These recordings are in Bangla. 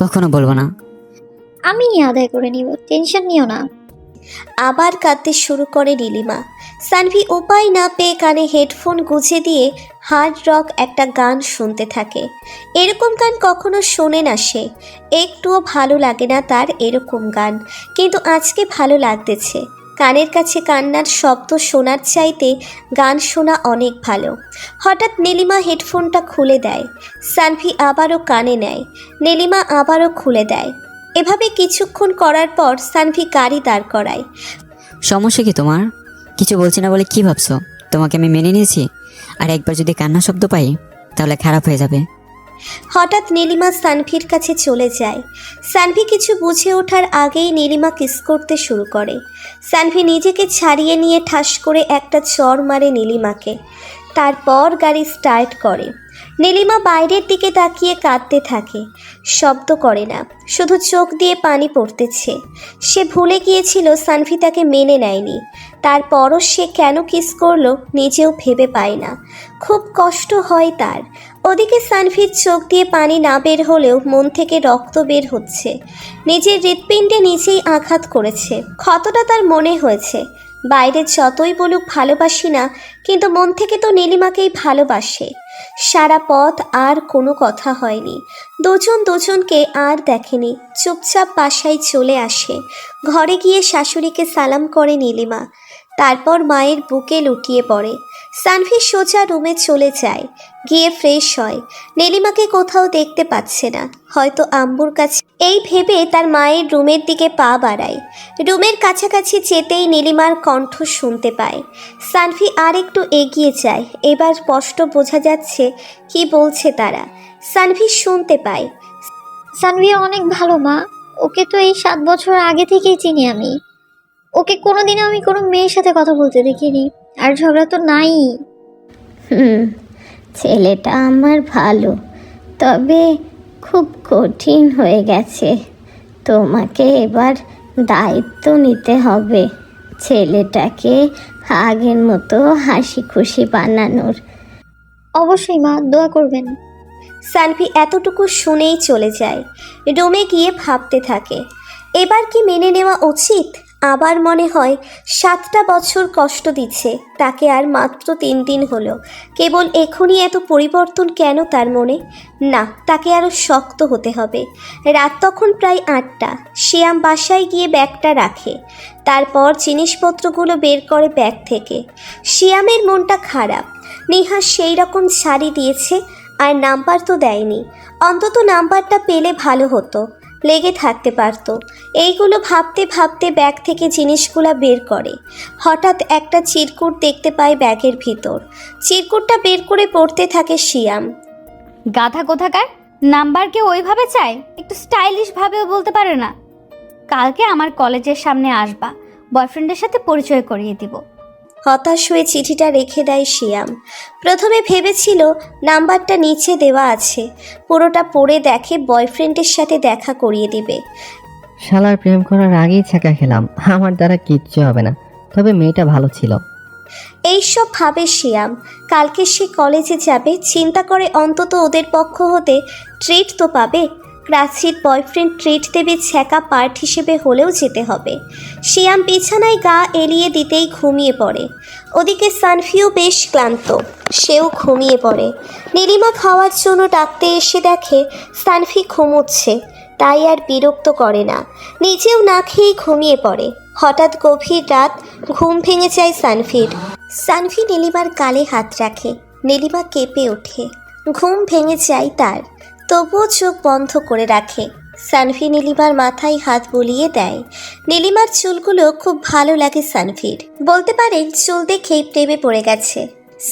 কখনো বলবো না। আমি আদায় করে নিব, টেনশন নিও না। আবার কাঁদতে শুরু করে নীলিমা। সানভি উপায় না পেয়ে কানে হেডফোন গুঁজে দিয়ে হার্ড রক একটা গান শুনতে থাকে। এরকম গান কখনো শোনে না সে, একটুও ভালো লাগে না তার এরকম গান, কিন্তু আজকে ভালো লাগতেছে। কানের কাছে কান্নার শব্দ শোনার চাইতে গান শোনা অনেক ভালো। হঠাৎ নীলিমা হেডফোনটা খুলে দেয়। সানভি আবারও কানে নেয়, নীলিমা আবারও খুলে দেয়। এভাবে কিছুক্ষণ করার পর সানভি গাড়ি দাঁড় করায়। সমস্যা কি তোমার? কিছু বলছি না বলে কি ভাবছো? তোমাকে আমি মেনে নিয়েছি, আর একবার যদি কান্না শব্দ পাই তাহলে খারাপ হয়ে যাবে। হঠাৎ নীলিমা সানভির কাছে চলে যায়। সানভি কিছু বুঝে ওঠার আগেই নীলিমা কিস করতে শুরু করে। সানভি নিজেকে ছাড়িয়ে নিয়ে ঠাস করে একটা চড় মারে নীলিমাকে। তারপর গাড়ি স্টার্ট করে। নীলিমা বাইরের দিকে তাকিয়ে কাঁদতে থাকে, শব্দ করে না, শুধু চোখ দিয়ে পানি পড়তেছে। সে ভুলে গিয়েছিল সানভি তাকে মেনে নেয়নি। তারপরও সে কেন কিস করলো নিজেও ভেবে পায় না। খুব কষ্ট হয় তার। ওদিকে সানভির চোখ দিয়ে পানি না বের হলেও মন থেকে রক্ত বের হচ্ছে। নিজের হৃৎপিণ্ডে নিজেই আঘাত করেছে, ক্ষতটা তার মনে হয়েছে। বাইরে যতই বলুক ভালোবাসি না, কিন্তু মন থেকে তো নীলিমাকেই ভালোবাসে। সারা পথ আর কোনো কথা হয়নি, দুজন দুজনকে আর দেখেনি। চুপচাপ বাসায় চলে আসে। ঘরে গিয়ে শাশুড়িকে সালাম করে নীলিমা, তারপর মায়ের বুকে লুটিয়ে পড়ে। সানভি সোজা রুমে চলে যায়, গিয়ে ফ্রেশ হয়। নীলিমাকে কোথাও দেখতে পাচ্ছে না, হয়তো আম্মুর কাছে। এই ভেবে তার মায়ের রুমের দিকে পা বাড়ায়। রুমের কাছাকাছি যেতেই নীলিমার কণ্ঠ শুনতে পায়। সানভি আর একটু এগিয়ে যায়। এবার স্পষ্ট বোঝা যাচ্ছে কি বলছে তারা। সানভি শুনতে পায়, সানভি অনেক ভালো মা, ওকে তো এই 7 বছর আগে থেকেই চিনি আমি। ওকে কোনোদিনও আমি কোনো মেয়ের সাথে কথা বলতে দেখিনি, আর ঝগড়া তো নাই। ছেলেটা আমার ভালো, তবে খুব কঠিন হয়ে গেছে। তোমাকে এবার দায়িত্ব নিতে হবে, ছেলেটাকে আগের মতো হাসি খুশি বানানোর। অবশ্যই মা, দোয়া করবেন। সানভি এতটুকু শুনেই চলে যায়। রুমে গিয়ে ভাবতে থাকে, এবার কি মেনে নেওয়া উচিত? আবার মনে হয় 7টা বছর কষ্ট দিচ্ছে তাকে, আর মাত্র 3 দিন হলো। কেবল এখনই এত পরিবর্তন কেন তার মনে? না, তাকে আরও শক্ত হতে হবে। রাত তখন প্রায় 8টা। শিয়াম বাসায় গিয়ে ব্যাগটা রাখে, তারপর জিনিসপত্রগুলো বের করে ব্যাগ থেকে। শিয়ামের মনটা খারাপ। নেহা সেই রকম শাড়ি দিয়েছে, আর নাম্বার তো দেয়নি। অন্তত নাম্বারটা পেলে ভালো হতো, লেগে থাকতে পারতো। এইগুলো ভাবতে ভাবতে ব্যাগ থেকে জিনিসগুলো বের করে। হঠাৎ একটা চিরকুট দেখতে পায় ব্যাগের ভিতর। চিরকুটটা বের করে পড়তে থাকে শিয়াম। গাধা কোথাকার, নাম্বারকে ওইভাবে চায়, একটু স্টাইলিশ ভাবেও বলতে পারে না। কালকে আমার কলেজের সামনে আসবা, বয়ফ্রেন্ডের সাথে পরিচয় করিয়ে দিব। হতাশ হয়ে চিঠিটা রেখে দেয় শিয়াম। প্রথমে ভেবেছিল নাম্বারটা নিচে দেওয়া আছে, পুরোটা পড়ে দেখে বয়ফ্রেন্ডের সাথে দেখা করিয়ে দিবে। শালার প্রেম করার আগেই ছ্যাঁকা খেলাম, আমার দ্বারা কিচ্ছু হবে না। তবে মেয়েটা ভালো ছিল। এইসব ভাবে শিয়াম। কালকে সে কলেজে যাবে, চিন্তা করে অন্তত ওদের পক্ষ হতে ট্রিট তো পাবে। ক্রাসির বয়ফ্রেন্ড ট্রিট দেবে, ছ্যাঁকা পার্ট হিসেবে হলেও যেতে হবে। শিয়াম বিছানায় গা এলিয়ে দিতেই ঘুমিয়ে পড়ে। ওদিকে সানভিও বেশ ক্লান্ত, সেও ঘুমিয়ে পড়ে। নীলিমা খাওয়ার জন্য ডাকতে এসে দেখে সানভি ঘুমোচ্ছে, তাই আর বিরক্ত করে না, নিজেও না খেয়েই ঘুমিয়ে পড়ে। হঠাৎ গভীর রাত, ঘুম ভেঙে যায় সানভির। সানভি নীলিমার গালে হাত রাখে, নীলিমা কেঁপে ওঠে। ঘুম ভেঙে যায় তার, তবুও চোখ বন্ধ করে রাখে। সানভি নীলিমার মাথায় হাত বুলিয়ে দেয়। নীলিমার চুলগুলো খুব ভালো লাগে সানভির, বলতে পারেন চুল দেখেই প্রেমে পড়ে গেছে।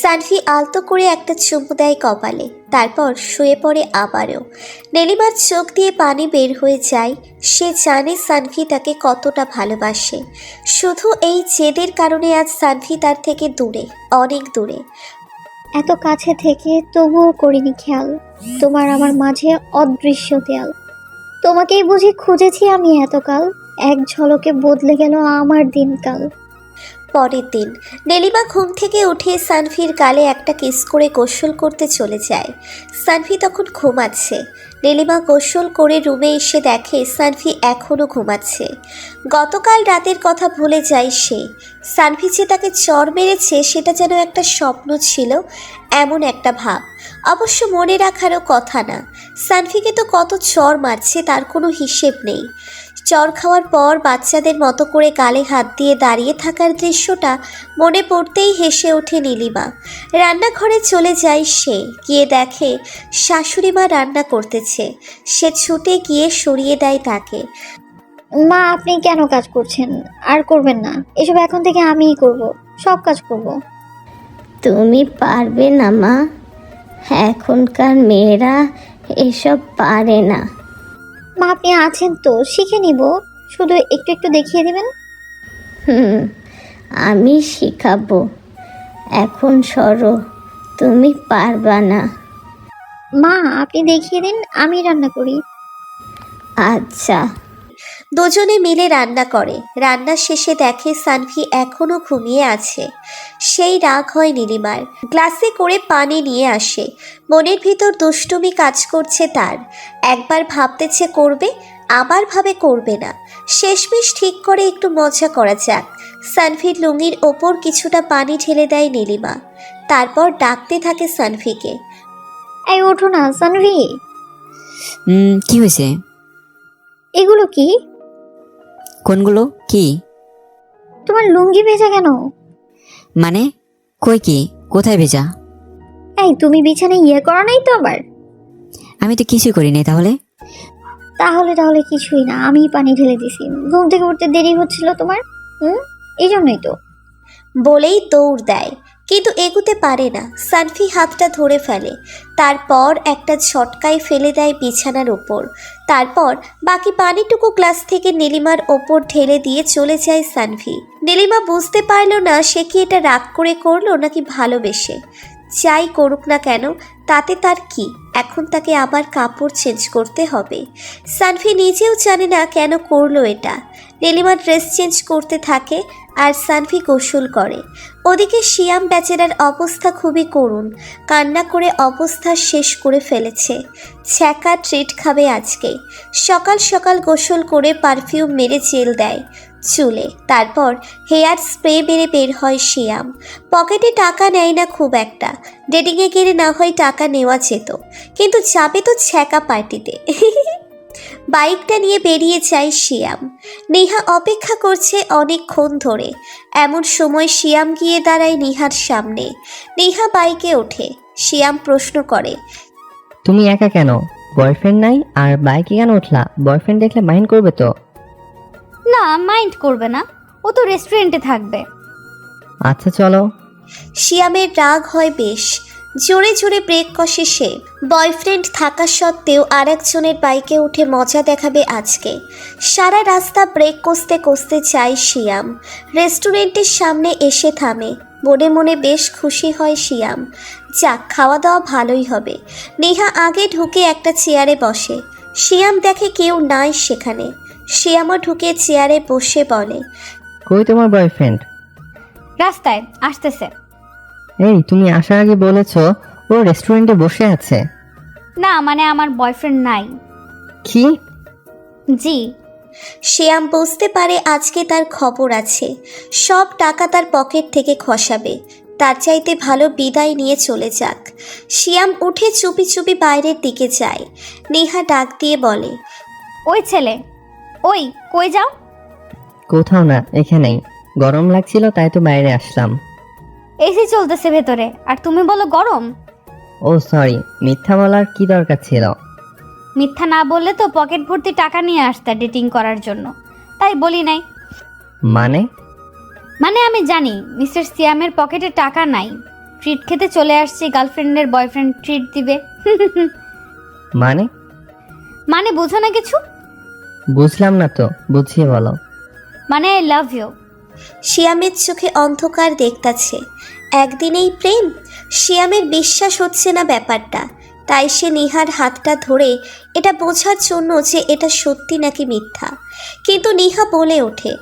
সানভি আলতো করে একটা চুমু দেয় কপালে, তারপর শুয়ে পড়ে আবারও। নীলিমার চোখ দিয়ে পানি বের হয়ে যায়। সে জানে সানভি তাকে কতটা ভালোবাসে। শুধু এই জেদের কারণে আজ সানভি তার থেকে দূরে, অনেক দূরে। এত কাছে থেকে তবুও করিনি খেয়াল, তোমার আমার মাঝে অদৃশ্য দেয়াল। তোমাকেই বুঝি খুঁজেছি আমি এতকাল, এক ঝলকে বদলে গেল আমার দিনকাল। পরের দিন নীলিমা ঘুম থেকে উঠে সানভির গালে একটা কিস করে গোসল করতে চলে যায়। সানভি তখন ঘুমাচ্ছে। নীলিমা গোসল করে রুমে এসে দেখে সানভি এখনও ঘুমাচ্ছে। গতকাল রাতের কথা ভুলে যায় সে। সানভি যে তাকে চর মেরেছে সেটা যেন একটা স্বপ্ন ছিল, এমন একটা ভাব। অবশ্য মনে রাখারও কথা না, সানভিকে তো কত চর মারছে তার কোনো হিসেব নেই। চর খাওয়ার পর বাচ্চাদের মতো করে গালে হাত দিয়ে দাঁড়িয়ে থাকার দৃশ্যটা মনে পড়তেই হেসে ওঠে নীলিমা। রান্নাঘরে চলে যায় সে, গিয়ে দেখে শাশুড়ি মা রান্না করতেছে। সে ছুটে গিয়ে সরিয়ে দেয় তাকে। মা, আপনি কেন কাজ করছেন? আর করবেন না, এসব এখন থেকে আমিই করব, সব কাজ করব। তুমি পারবে না মা, এখনকার মেয়েরা এসব পারে না। মা, আপনি আছেন তো, শিখে নিব, শুধু একটু একটু দেখিয়ে দিবেন। আমি শিখাবো, এখন সরো, তুমি পারবা না। মা, আপনি দেখিয়ে দিন, আমি রান্না করি। আচ্ছা। দুজনে মিলে রান্না করে। রান্না শেষে দেখে সানভি এখনও ঘুমিয়ে আছে। সেই রাগ হয় নীলিমার। গ্লাসে করে পানি নিয়ে আসে। মনের ভিতর দুষ্টুমি কাজ করছে তার। একবার ভাবতেছে করবে, আবার ভাবে করবে না। শেষমেশ ঠিক করে একটু মজা করা যাক। সানভির লুঙ্গির ওপর কিছুটা পানি ঢেলে দেয় নীলিমা। তারপর ডাকতে থাকে সানভিকে। এই ওঠো না সানভি। কি হয়েছে? এগুলো কি? কোনগুলো? কি? তোমার লুঙ্গি ভেজা কেন? মানে কই, কি কোথায় ভেজা? এই, তুমি বিছানায় ইয়ে করো নাই তো আবার? আমি তো কিছুই করি নাই। তাহলে তাহলে কিছুই না, আমি পানি ঢেলে দিছি। ঘুম থেকে উঠতে দেরি হচ্ছিল তোমার, এই জন্যই তো। বলেই দৌড় দেয়, কিন্তু এগুতে পারে না। সানভি হাতটা ধরে ফেলে, তারপর একটা ঝটকায় ফেলে দেয় বিছানার ওপর। তারপর বাকি পানিটুকু গ্লাস থেকে নীলিমার ওপর ঢেলে দিয়ে চলে যায় সানভি। নীলিমা বুঝতে পারল না সে কি এটা রাগ করে করলো নাকি ভালোবেসে। যাই করুক না কেন তাতে তার কি, এখন তাকে আবার কাপড় চেঞ্জ করতে হবে। সানভি নিজেও জানে না কেন করলো এটা। নীলিমা ড্রেস চেঞ্জ করতে থাকে আর সানভি গোসল করে। ওদিকে শিয়াম বেচারার অবস্থা খুবই করুণ, কান্না করে অবস্থা শেষ করে ফেলেছে। ছ্যাঁকা ট্রিট খাবে আজকে। সকাল সকাল গোসল করে পারফিউম মেরে জেল দেয় চুলে, তারপর হেয়ার স্প্রে মেরে বের হয় শিয়াম। পকেটে টাকা নেয় না খুব একটা, ডেটিংয়ে গেলে না হয় টাকা নেওয়া যেত, কিন্তু যাবে তো ছ্যাঁকা পার্টিতে। বাইকটা নিয়ে বেরিয়ে যায় শিয়াম। নেহা অপেক্ষা করছে অনেকক্ষণ ধরে। এমন সময় শিয়াম গিয়ে দাঁড়ায় নেহার সামনে। নেহা বাইকে ওঠে। শিয়াম প্রশ্ন করে, তুমি একা কেন? বয়ফ্রেন্ড নাই আর বাইকে কেন উঠলা? বয়ফ্রেন্ড দেখলে মাইন্ড করবে তো? না, মাইন্ড করবে না, ও তো রেস্টুরেন্টে থাকবে। আচ্ছা চলো। শিয়ামের রাগ হয় বেশ, জোরে জোরে ব্রেক কষে সে। বয়ফ্রেন্ড থাকা সত্ত্বেও আর একজনের বাইকে উঠে মজা দেখাবে আজকে। সারা রাস্তা ব্রেক কষতে কষতে যায় শিয়াম। রেস্টুরেন্টের সামনে এসে থামে। মনে মনে বেশ খুশি হয় শিয়াম। যাক, খাওয়া দাওয়া ভালোই হবে। নেহা আগে ঢুকে একটা চেয়ারে বসে। শিয়াম দেখে কেউ নাই সেখানে। শিয়ামও ঢুকে চেয়ারে বসে বলে, কই তোমার বয়ফ্রেন্ড? রাস্তায় আসতেছে। এই তুমি আসার আগে বলেছো ও রেস্টুরেন্টে বসে আছে। না, মানে আমার বয়ফ্রেন্ড নাই। কি? জি। শিয়াম বুঝতে পারে আজকে তার খবর আছে। সব টাকা তার পকেট থেকে খসাবে। তার চাইতে ভালো বিদায় নিয়ে চলে যাক। শিয়াম উঠে চুপি চুপি বাইরের দিকে যায়। নেহা ডাক দিয়ে বলে, ওই ছেলে, ওই কই যাও? কোথাও না, এখানেই। গরম লাগছিল তাই তো বাইরে আসলাম। এসি চলতেছে ভেতরে আর তুমি বলো গরম। ও সরি, মিথ্যা বলার কি দরকার ছিল? মিথ্যা না বললে তো পকেট ভর্তি টাকা নিয়ে আসতে ডেটিং করার জন্য, তাই বলি নাই। মানে আমি জানি মিস্টার সিয়ামের পকেটে টাকা নাই, ট্রিট খেতে চলে আসছি, গার্লফ্রেন্ডের বয়ফ্রেন্ড ট্রিট দিবে। মানে বুঝো না কিছু? বুঝলাম না তো, বুঝিয়ে বলো। মানে আই লাভ ইউ। শিয়ামের চোখে অন্ধকার দেখতাছে। একদিনেই প্রেম? শিয়ামের বিশ্বাস হচ্ছে না ব্যাপারটা। তাই সে নেহার হাতটা ধরে এটা বোঝার জন্য যে এটা সত্যি নাকি মিথ্যা। কিন্তু নেহা বলে ওঠে,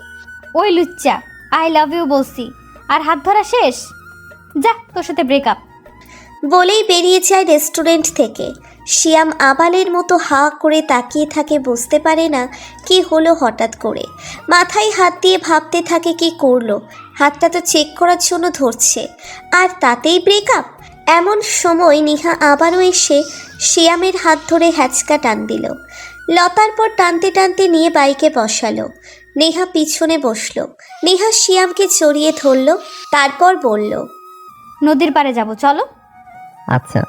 ওই লুচ্চা, আই লাভ ইউ বলছি, আর হাত ধরা শেষ? যা, তোর সাথে ব্রেকআপ। বলেই বেরিয়ে যায় রেস্টুরেন্ট থেকে। শিয়াম আবালের মতো হাঁ করে তাকিয়ে থাকে, বুঝতে পারে না কি হলো হঠাৎ করে। মাথায় হাত দিয়ে ভাবতে থাকে কি করলো। হাতটা তো চেক করার জন্য ধরছে, আর তাতেই ব্রেকআপ। এমন সময় নিহা আবারও এসে শিয়ামের হাত ধরে হ্যাচকা টান দিল। লতার পর টানতে টানতে নিয়ে বাইকে বসালো। নেহা পিছনে বসলো। নেহা শিয়ামকে জড়িয়ে ধরল, তারপর বলল, নদীর পাড়ে যাব, চলো। আচ্ছা।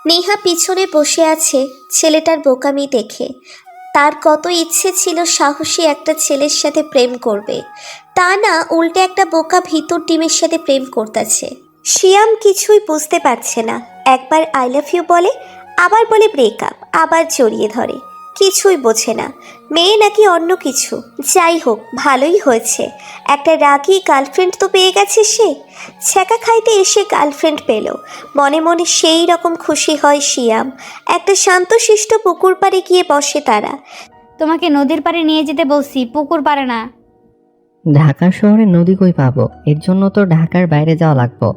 নেহা পিছনে বসে আছে ছেলেটার বোকামি দেখে। তার কত ইচ্ছে ছিল সাহসী একটা ছেলের সাথে প্রেম করবে, তা না উল্টে একটা বোকা ভিতর ডিমের সাথে প্রেম করতেছে। শিয়াম কিছুই বুঝতে পারছে না। একবার আই লাভ ইউ বলে, আবার বলে ব্রেকআপ, আবার জড়িয়ে ধরে। কিছুই বোঝে না, মেয়ে নাকি অন্য কিছু। যাই হোক, ভালোই হয়েছে, একটা রাগী গার্লফ্রেন্ড তো পেয়ে গেছে সে। ছ্যাঁকা খাইতে এসে গার্লফ্রেন্ড পেল, মনে মনে সেই রকম খুশি হয় শিয়াম। একটা শান্তশিষ্ট পুকুর পাড়ে গিয়ে বসে তারা। তোমাকে নদীর পাড়ে নিয়ে যেতে বলছি, পুকুর পাড়ে না। ঢাকা শহরে নদী কই পাবো? এর জন্য তো ঢাকার বাইরে যাওয়া লাগবো।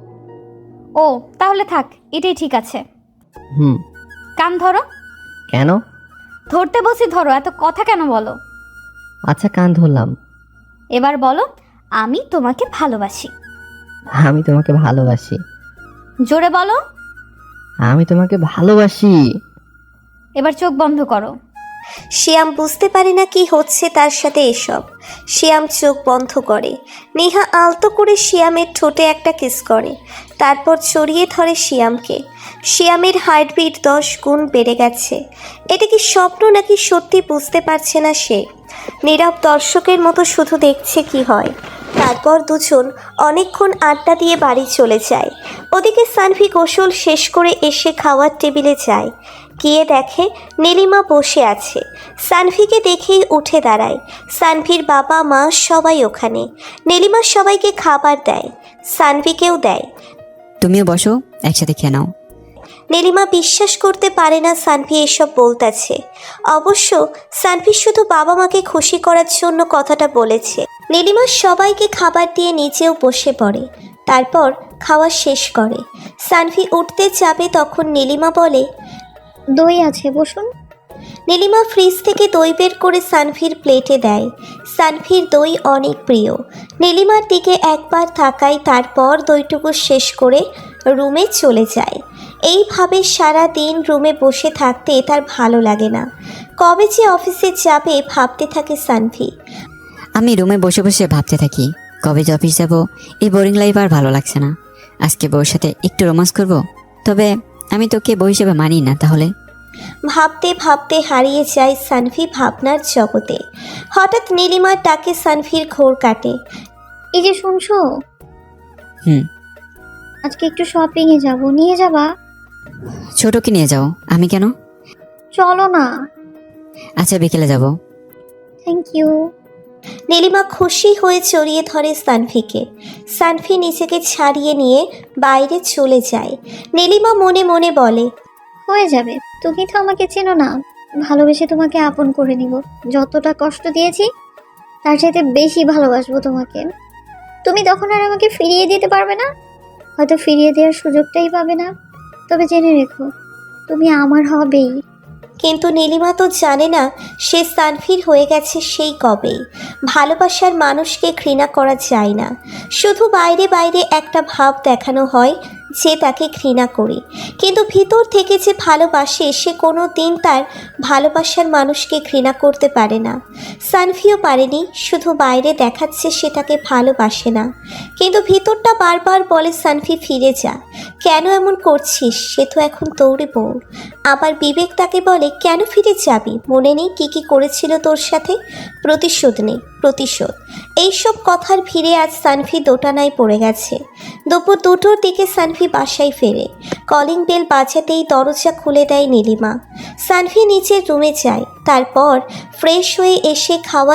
ও, তাহলে থাক, এটাই ঠিক আছে। হুম। কান ধরো। কেন? ধরতে বলছি ধরো, এত কথা কেন বলো? আচ্ছা, কান ধরলাম। এবার বলো, আমি তোমাকে ভালোবাসি। আমি তোমাকে ভালোবাসি। জোরে বলো। আমি তোমাকে ভালোবাসি। এবার চোখ বন্ধ করো। শিয়াম বুঝতে পারে না কি হচ্ছে তার সাথে এসব। শিয়াম চোখ বন্ধ করে। নেহা আলতো করে শিয়ামের ঠোঁটে একটা কিস করে, তারপর জড়িয়ে ধরে শিয়ামকে। শিয়ামের হার্টবিট 10 গুণ বেড়ে গেছে। এটা কি স্বপ্ন নাকি সত্যি বুঝতে পারছে না সে। নীরব দর্শকের মতো শুধু দেখছে কি হয়। তারপর দুজন অনেকক্ষণ আড্ডা দিয়ে বাড়ি চলে যায়। ওদিকে সানভি গোসল শেষ করে এসে খাওয়ার টেবিলে যায়। গিয়ে দেখে নীলিমা বসে আছে। সানভিকে দেখেই উঠে দাঁড়ায়। সানভির বাবা মা সবাই ওখানে। নীলিমা সবাইকে খাবার দেয়, সানভিকেও দেয়। তুমিও বসো, একসাথে খেয়ে নাও। নীলিমা বিশ্বাস করতে পারে না সানভি এসব বলতেছে। অবশ্য সানভি শুধু বাবা মাকে খুশি করার জন্য কথাটা বলেছে। নীলিমা সবাইকে খাবার দিয়ে নিচেও বসে পড়ে, তারপর খাওয়া শেষ করে। সানভি উঠতে যাবে তখন নীলিমা বলে, দই আছে, বসুন। নীলিমা ফ্রিজ থেকে দই বের করে সানভির প্লেটে দেয়। সানভির দই অনেক প্রিয়। নীলিমার দিকে একবার তাকায়, তারপর দইটুকু শেষ করে রুমে চলে যায়। এইভাবে সারা দিন রুমে বসে থাকতে তার ভালো লাগে না। কবে যে অফিসে যাবে ভাবতে থাকে সানভি। আমি রুমে বসে বসে ভাবতে থাকি, কবে যে অফিস যাব। এই বোরিং লাইফ আর ভালো লাগছে না। আজকে বউর সাথে একটু রোমান্স করব। তবে আমি তোকে বউ হিসেবে মানি না তাহলে। ভাবতে ভাবতে হারিয়ে যায় সানভি ভাবনার জগতে। হঠাৎ নীলিমার ডাকে সানভির ঘোর কাটে। এই যে শুনছো, হুম। আজকে একটু শপিংয়ে যাব, নিয়ে যাবা? ছোটকে নিয়ে যাও। আমি কেন? চলো না। আচ্ছা, বিকেলে যাব। Thank you. নীলিমা খুশি হয়ে জড়িয়ে ধরে সানভিকে। সানভি নিজেকে ছাড়িয়ে নিয়ে বাইরে চলে যায়। নীলিমা মনে মনে বলে, হয়ে যাবে, তুমি তো আমাকে চেনো না। ভালোবেসে তোমাকে আপন করে নিব। যতটা কষ্ট দিয়েছি তার সাথে বেশি ভালোবাসবো তোমাকে। তুমি তখন আর আমাকে ফিরিয়ে দিতে পারবে না, হয়তো ফিরিয়ে দেওয়ার সুযোগটাই পাবে না। তবে জেনে রেখো, তুমি আমার হবেই। কিন্তু নীলিমা তো জানে না সে সানভির হয়ে গেছে সেই কবেই। ভালোবাসার মানুষকে ঘৃণা করা যায় না, শুধু বাইরে বাইরে একটা ভাব দেখানো হয় যে তাকে ঘৃণা করি, কিন্তু ভিতর থেকে যে ভালোবাসে সে কোনো দিন তার ভালোবাসার মানুষকে ঘৃণা করতে পারে না। সানভিও পারেনি, শুধু বাইরে দেখাচ্ছে সে তাকে ভালোবাসে না, কিন্তু ভিতরটা বারবার বলে সানভি ফিরে যা, কেন এমন করছিস, সে তো এখন তোরই বউ। আবার বিবেক তাকে বলে কেন ফিরে যাবি, মনে নেই কি কি করেছিল তোর সাথে, প্রতিশোধ নেই প্রতিশোধ। এইসব কথার ভিড়ে আজ সানভি দোটানায় পড়ে গেছে। দুপুর 2টোর দিকে সানভি বাসায় ফেরে। কলিং বেল বাজাতেই দরজা খুলে দেয় নীলিমা। সানভি নিচের রুমে যায়, তারপর ফ্রেশ হয়ে এসে খাওয়া